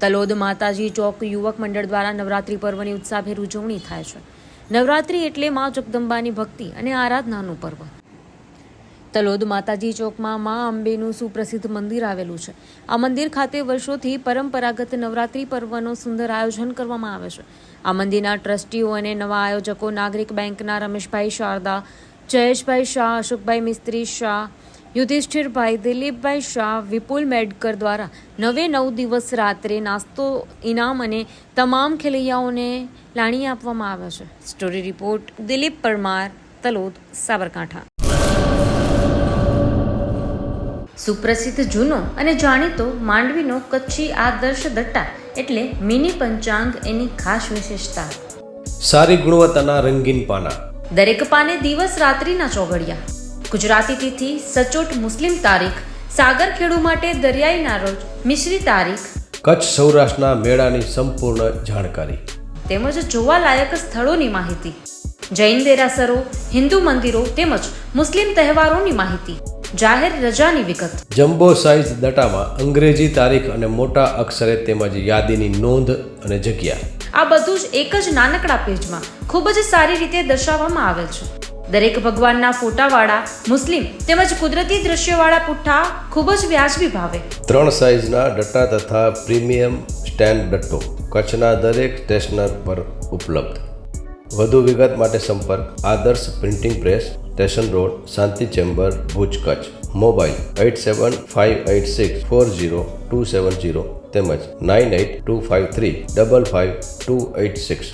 તલોદ માતાજી ચોક યુવક મંડળ દ્વારા નવરાત્રિ પર્વની ઉત્સાહભેર ઉજવણી થાય છે. નવરાત્રિ એટલે મા જગદંબાની ભક્તિ અને આરાધનાનું પર્વ. તલોદ માતાજી ચોકમાં મા અંબેનું સુપ્રસિદ્ધ મંદિર આવેલું છે. આ મંદિર ખાતે વર્ષોથી પરંપરાગત નવરાત્રિ પર્વનું સુંદર આયોજન કરવામાં આવે છે. આ મંદિરના ટ્રસ્ટીઓ અને નવા આયોજકો નાગરિક બેંકના રમેશભાઈ શારદા, જયેશભાઈ શાહ, અશોકભાઈ મિસ્ત્રી શાહ, યુધિષ્ઠિરભાઈ, દિલીપભાઈ શાહ, વિપુલ મેડકર દ્વારા 9 દિવસ રાત્રે નાસ્તો, ઇનામ અને તમામ ખેલૈયાઓને લાણી આપવામાં આવે છે. Story report Dilip Parmar, Talod, Sabarkantha. સુપ્રસિદ્ધ જૂનો અને જાણીતો માંડવીનો કચ્છી આદર્શ દટ્ટા એટલે મિની પંચાંગ એની ખાસ વિશેષતા. સારી ગુણવત્તાના રંગીન પાના, દરેક પાને દિવસ રાત્રિના ચોઘડિયા, ગુજરાતી તિથિ, સચોટ મુસ્લિમ તારીખ, સાગર ખેડુ માટે દરિયાઈના રોજ, મિશ્રી તારીખ, કચ્છ સૌરાષ્ટ્રના મેળાની સંપૂર્ણ જાણકારી તેમજ જોવાલાયક સ્થળોની માહિતી, જૈન દેરાસરો, હિન્દુ મંદિરો તેમજ મુસ્લિમ તહેવારોની માહિતી, જાહેર રજાની વિગત. જમ્બો સાઇઝ દટામાં અંગ્રેજી તારીખ અને મોટા અક્ષરે તેમજ યાદીની નોંધ અને જગ્યા. આ બધું જ એક જ નાનકડા પેજમાં ખૂબ જ સારી રીતે દર્શાવવામાં આવેલ છે. દરેક ભગવાનના ફોટાવાળા મુસ્લિમ તેમજ કુદરતી દ્રશ્યવાળા પુઠ્ઠા ખૂબ જ વ્યાજબી ભાવે. 3 સાઇઝના દટ્ટા તથા પ્રીમિયમ સ્ટેન્ડ દટ્ટો કચ્છના દરેક સ્ટેશનર પર ઉપલબ્ધ. વધુ વિગત માટે સંપર્ક આદર્શ પ્રિન્ટિંગ પ્રેસ, સ્ટેશન રોડ, શાંતિ ચેમ્બર, ભુજ, કચ્છ. મોબાઈલ 8758640270 તેમજ 9825355286.